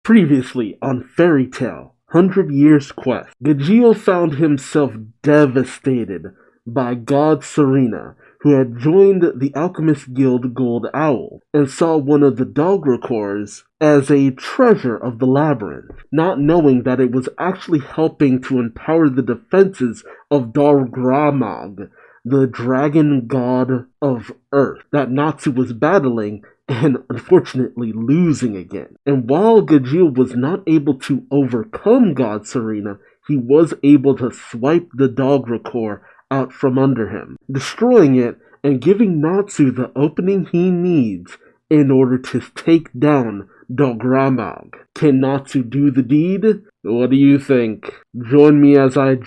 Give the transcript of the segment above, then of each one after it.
Previously on Fairy Tale, 100 Years Quest, Gajeel found himself devastated by God Serena, who had joined the Alchemist Guild Gold Owl, and saw one of the dog records as a treasure of the labyrinth, not knowing that it was actually helping to empower the defenses of Dogramag, the dragon god of Earth that Natsu was battling and unfortunately losing again. And while Gajeel was not able to overcome God Serena, he was able to swipe the dog record out from under him, destroying it and giving Natsu the opening he needs in order to take down Dogramag. Can Natsu do the deed? What do you think? Join me as I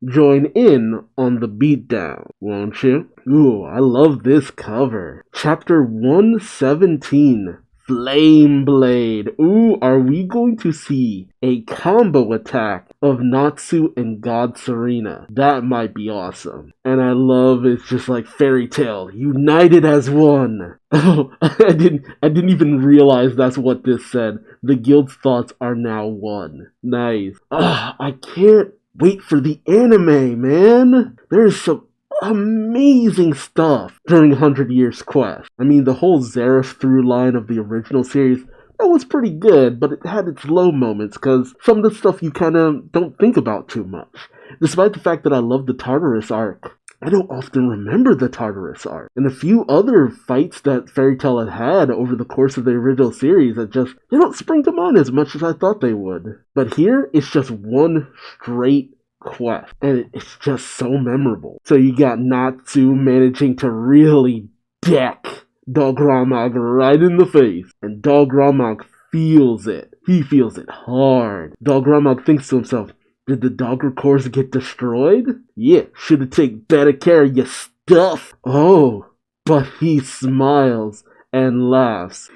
join in on the beatdown, won't you? Ooh, I love this cover. Chapter 117, Flame Blade. Ooh, are we going to see a combo attack of Natsu and God Serena? That might be awesome. And I love it's just like Fairy Tale, united as one. Oh, I didn't even realize that's what this said. The guild's thoughts are now one. Nice. I can't wait for the anime, man. There's some amazing stuff during 100 Years Quest. I mean, the whole Xerath through line of the original series, that was pretty good, but it had its low moments because some of the stuff you kind of don't think about too much. Despite the fact that I love the Tartarus arc, I don't often remember the Tartarus arc. And a few other fights that Fairy Tail had over the course of the original series that just, they don't spring to mind as much as I thought they would. But here, it's just one straight quest, and it's just so memorable. So you got Natsu managing to really deck Dogramag right in the face, and Dogramag feels it. He feels it hard. Dogramag thinks to himself, did the dog records get destroyed? Yeah, should've taken better care of your stuff. Oh, but he smiles and laughs.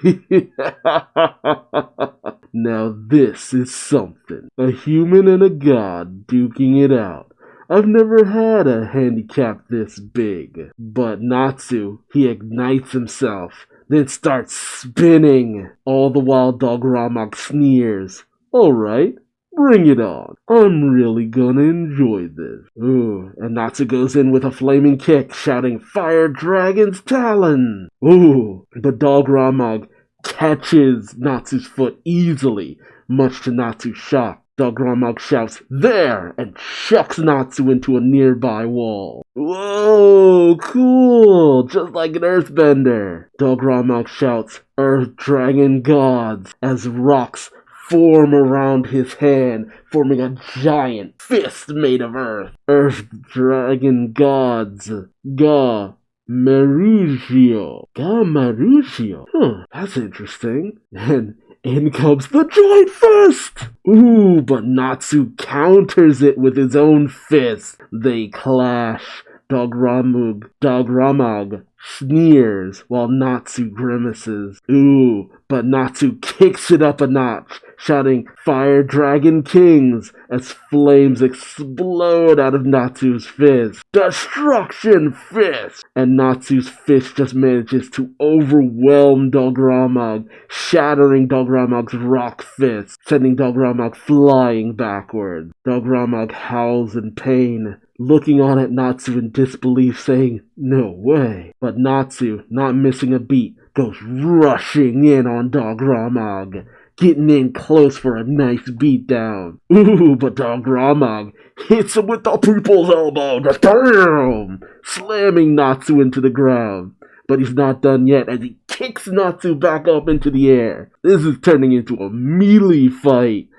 Now this is something. A human and a god duking it out. I've never had a handicap this big. But Natsu, he ignites himself, then starts spinning. All the while Dogramag sneers. Alright, bring it on. I'm really gonna enjoy this. Ooh, and Natsu goes in with a flaming kick, shouting, Fire Dragon's Talon! Ooh, but Dogramag catches Natsu's foot easily, much to Natsu's shock. Dogramag shouts, there! And chucks Natsu into a nearby wall. Whoa, cool! Just like an earthbender. Dogramag shouts, Earth Dragon Gods, as rocks form around his hand, forming a giant fist made of earth. Earth Dragon Gods. Marugio. Huh, that's interesting. And in comes the giant fist! Ooh, but Natsu counters it with his own fist. They clash. Dogramag sneers while Natsu grimaces. Ooh, but Natsu kicks it up a notch, shouting, Fire Dragon Kings, as flames explode out of Natsu's fist. Destruction Fist! And Natsu's fist just manages to overwhelm Dogramag, shattering Dogramag's rock fist, sending Dogramag flying backwards. Dogramag howls in pain, looking on at Natsu in disbelief, saying, no way. But Natsu, not missing a beat, goes rushing in on Dogramag, getting in close for a nice beatdown. Ooh, but Dogramag hits him with the people's elbow, just BAM! Slamming Natsu into the ground. But he's not done yet as he kicks Natsu back up into the air. This is turning into a melee fight.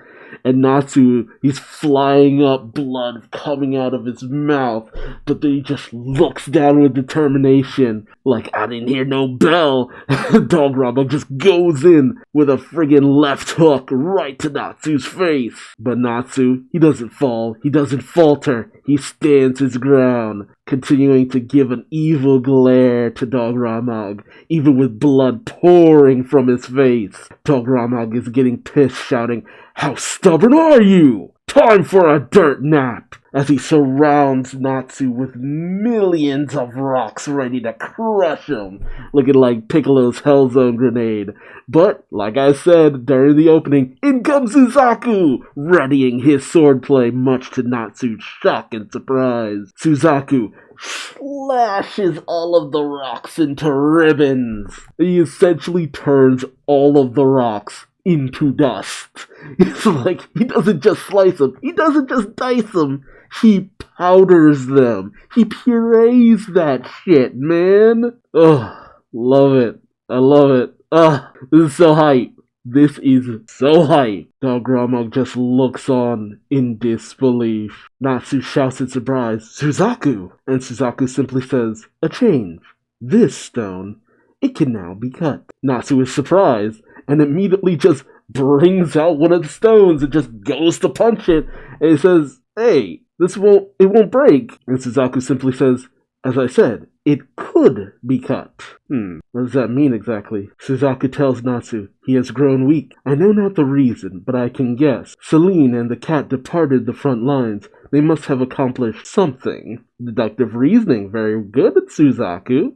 And Natsu, he's flying up, blood coming out of his mouth, but then he just looks down with determination, like, I didn't hear no bell. Dogramag just goes in with a friggin' left hook right to Natsu's face. But Natsu, he doesn't fall, he doesn't falter, he stands his ground, continuing to give an evil glare to Dogramag, even with blood pouring from his face. Dogramag is getting pissed, shouting, how stubborn are you? Time for a dirt nap! as he surrounds Natsu with millions of rocks ready to crush him, looking like Piccolo's Hellzone grenade. But, like I said during the opening, in comes Suzaku, readying his swordplay much to Natsu's shock and surprise. Suzaku slashes all of the rocks into ribbons. He essentially turns all of the rocks into dust. It's like, he doesn't just slice them, he doesn't just dice them, he powders them. He purees that shit, man. Ugh, love it. I love it. Ugh, this is so hype. This is so hype. Dograma just looks on in disbelief. Natsu shouts in surprise, Suzaku! And Suzaku simply says, a change. This stone, it can now be cut. Natsu is surprised and immediately just brings out one of the stones and just goes to punch it. And he says, hey, it won't break. And Suzaku simply says, as I said, it could be cut. What does that mean exactly? Suzaku tells Natsu he has grown weak. I know not the reason, but I can guess. Celine and the cat departed the front lines. They must have accomplished something. Deductive reasoning, very good, Suzaku.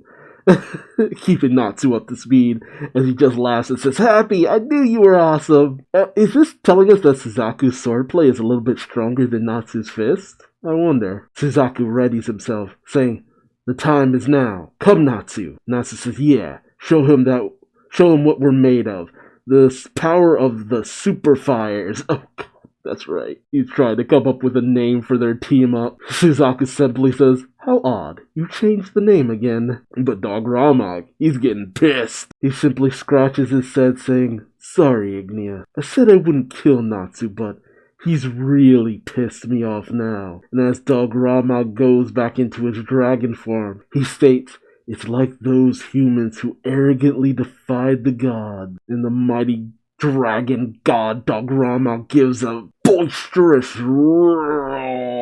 Keeping Natsu up to speed as he just laughs and says, Happy, I knew you were awesome. Is this telling us that Suzaku's swordplay is a little bit stronger than Natsu's fist? I wonder. Suzaku readies himself, saying, the time is now. Come, Natsu. Natsu says, yeah. Show him what we're made of. The power of the super fires. Oh, God, that's right. He's trying to come up with a name for their team up. Suzaku simply says, how odd. You changed the name again. But Dog Ramag, he's getting pissed. He simply scratches his head saying, sorry, Ignia. I said I wouldn't kill Natsu, but he's really pissed me off now. And as Dog Ramag goes back into his dragon form, he states, it's like those humans who arrogantly defied the gods. And the mighty dragon god Dog Ramag gives a boisterous roar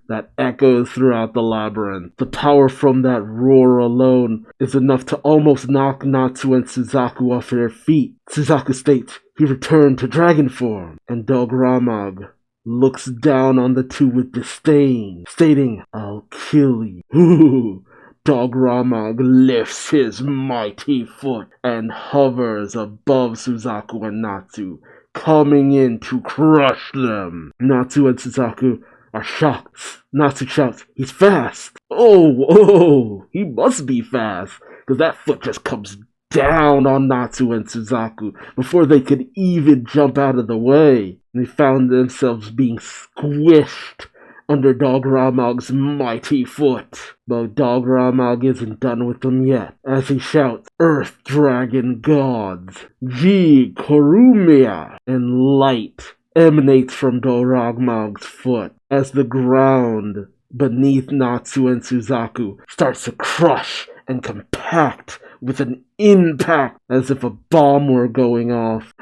that echoes throughout the labyrinth. The power from that roar alone is enough to almost knock Natsu and Suzaku off their feet. Suzaku states he returned to dragon form, and Dog Ramag looks down on the two with disdain, stating, I'll kill you. Dog Ramag lifts his mighty foot and hovers above Suzaku and Natsu, coming in to crush them. Natsu and Suzaku are shocked. Natsu shouts, he's fast. Oh, he must be fast, because that foot just comes down on Natsu and Suzaku before they could even jump out of the way. They found themselves being squished under Dog Ramag's mighty foot. But Dog Ramag isn't done with them yet, as he shouts, Earth Dragon Gods, G Korumia, and light emanates from Dog Ramag's foot as the ground beneath Natsu and Suzaku starts to crush and compact with an impact as if a bomb were going off.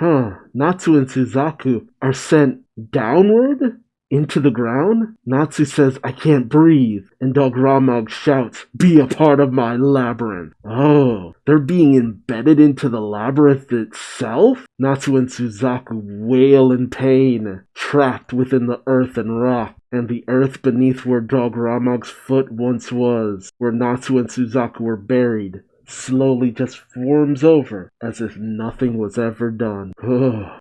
Natsu and Suzaku are sent downward into the ground? Natsu says, I can't breathe, and Dog Ramag shouts, be a part of my labyrinth. Oh, they're being embedded into the labyrinth itself? Natsu and Suzaku wail in pain, trapped within the earth and rock, and the earth beneath where Dog Ramag's foot once was, where Natsu and Suzaku were buried, slowly just forms over as if nothing was ever done.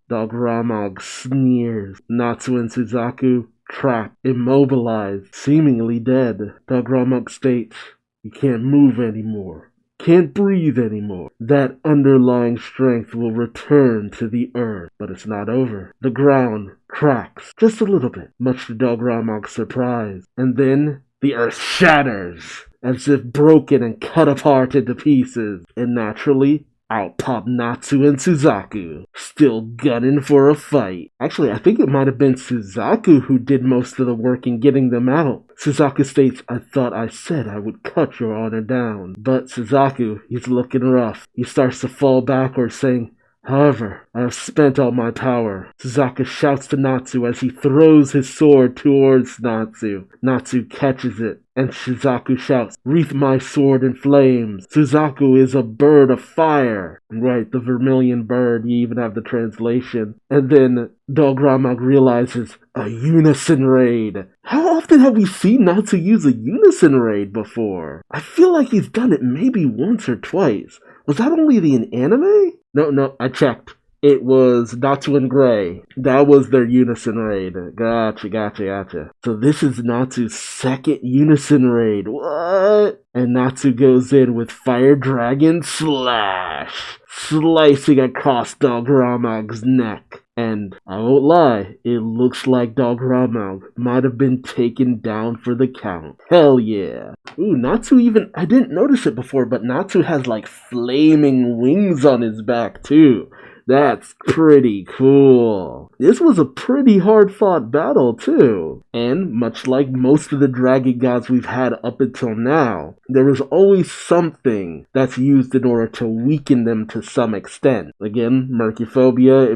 Dog Ramag sneers. Natsu and Suzaku, trapped, immobilized, seemingly dead. Dog Ramag states, you can't move anymore. Can't breathe anymore. That underlying strength will return to the earth, but it's not over. The ground cracks just a little bit, much to Dog Ramag's surprise. And then the earth shatters, as if broken and cut apart into pieces. And naturally, out pop Natsu and Suzaku, still gunning for a fight. Actually, I think it might have been Suzaku who did most of the work in getting them out. Suzaku states, I thought I said I would cut your honor down. But Suzaku, he's looking rough. He starts to fall backwards, saying, however, I have spent all my power. Suzaku shouts to Natsu as he throws his sword towards Natsu. Natsu catches it, and Suzaku shouts, wreath my sword in flames. Suzaku is a bird of fire. Right, the vermilion bird, you even have the translation. And then Dog Ramag realizes, A unison raid. How often have we seen Natsu use a unison raid before? I feel like he's done it maybe once or twice. Was that only the anime? No, I checked. It was Natsu and Gray. That was their unison raid. Gotcha. So this is Natsu's second unison raid. What? And Natsu goes in with Fire Dragon Slash, slicing across Dogramag's neck. And I won't lie, it looks like Dogramag might have been taken down for the count. Hell yeah. Ooh, Natsu even, I didn't notice it before, but Natsu has like flaming wings on his back too. That's pretty cool. This was a pretty hard-fought battle, too. And, much like most of the dragon gods we've had up until now, there was always something that's used in order to weaken them to some extent. Again, Mercuphobia,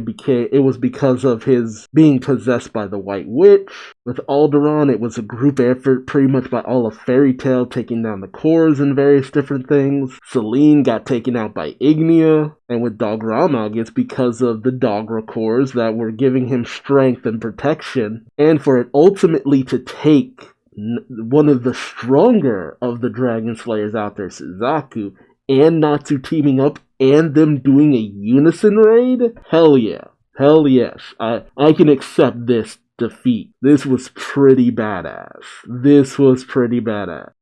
it was because of his being possessed by the White Witch. With Alderaan, it was a group effort pretty much by all of Fairy Tail taking down the cores and various different things. Selene got taken out by Ignia. And with Dogramag, it's because of the Dogra cores that were giving him strength and protection. And for it ultimately to take one of the stronger of the Dragon Slayers out there, Suzaku, and Natsu teaming up and them doing a unison raid? Hell yeah. Hell yes. I can accept this defeat. This was pretty badass.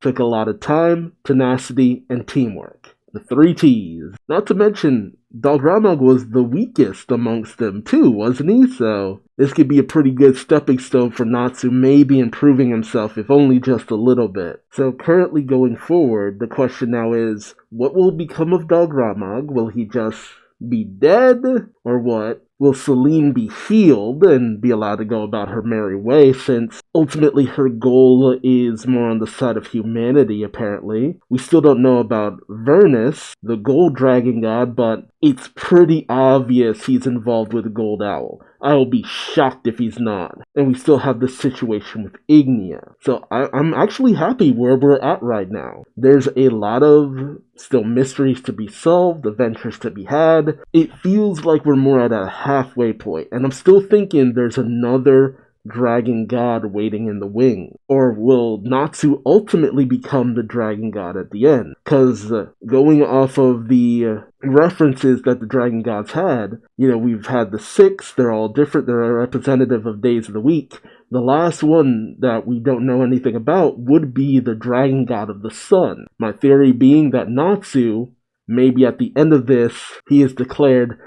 Took a lot of time, tenacity, and teamwork. The 3 T's. Not to mention, Dogramag was the weakest amongst them too, wasn't he? So this could be a pretty good stepping stone for Natsu maybe improving himself, if only just a little bit. So currently going forward, the question now is, what will become of Dogramag? Will he just be dead? Or what? Will Selene be healed and be allowed to go about her merry way, since ultimately her goal is more on the side of humanity, apparently? We still don't know about Vernus, the gold dragon god, but it's pretty obvious he's involved with Gold Owl. I will be shocked if he's not. And we still have the situation with Ignia. So I'm actually happy where we're at right now. There's a lot of still mysteries to be solved, adventures to be had. It feels like we're more at a halfway point, and I'm still thinking there's another dragon god waiting in the wing. Or will Natsu ultimately become the dragon god at the end? Because going off of the references that the dragon gods had, we've had the 6, they're all different, they're a representative of days of the week. The last one that we don't know anything about would be the dragon god of the sun. My theory being that Natsu, maybe at the end of this, he is declared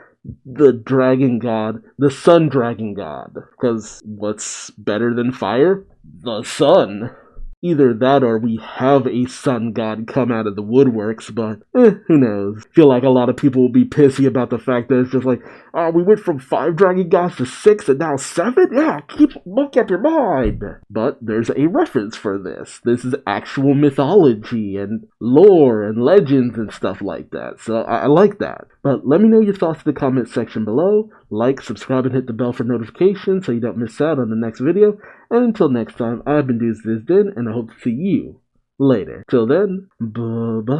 the dragon god, the sun dragon god. Because what's better than fire? The sun. Either that or we have a sun god come out of the woodworks, but who knows. Feel like a lot of people will be pissy about the fact that it's just like, we went from 5 dragon gods to 6 and now 7? Yeah, make up your mind. But there's a reference for this. This is actual mythology and lore and legends and stuff like that. So I like that. But let me know your thoughts in the comment section below. Like, subscribe, and hit the bell for notifications so you don't miss out on the next video. And until next time, I've been Duuz-Diz-Din, and I hope to see you later. Till then, bye-bye.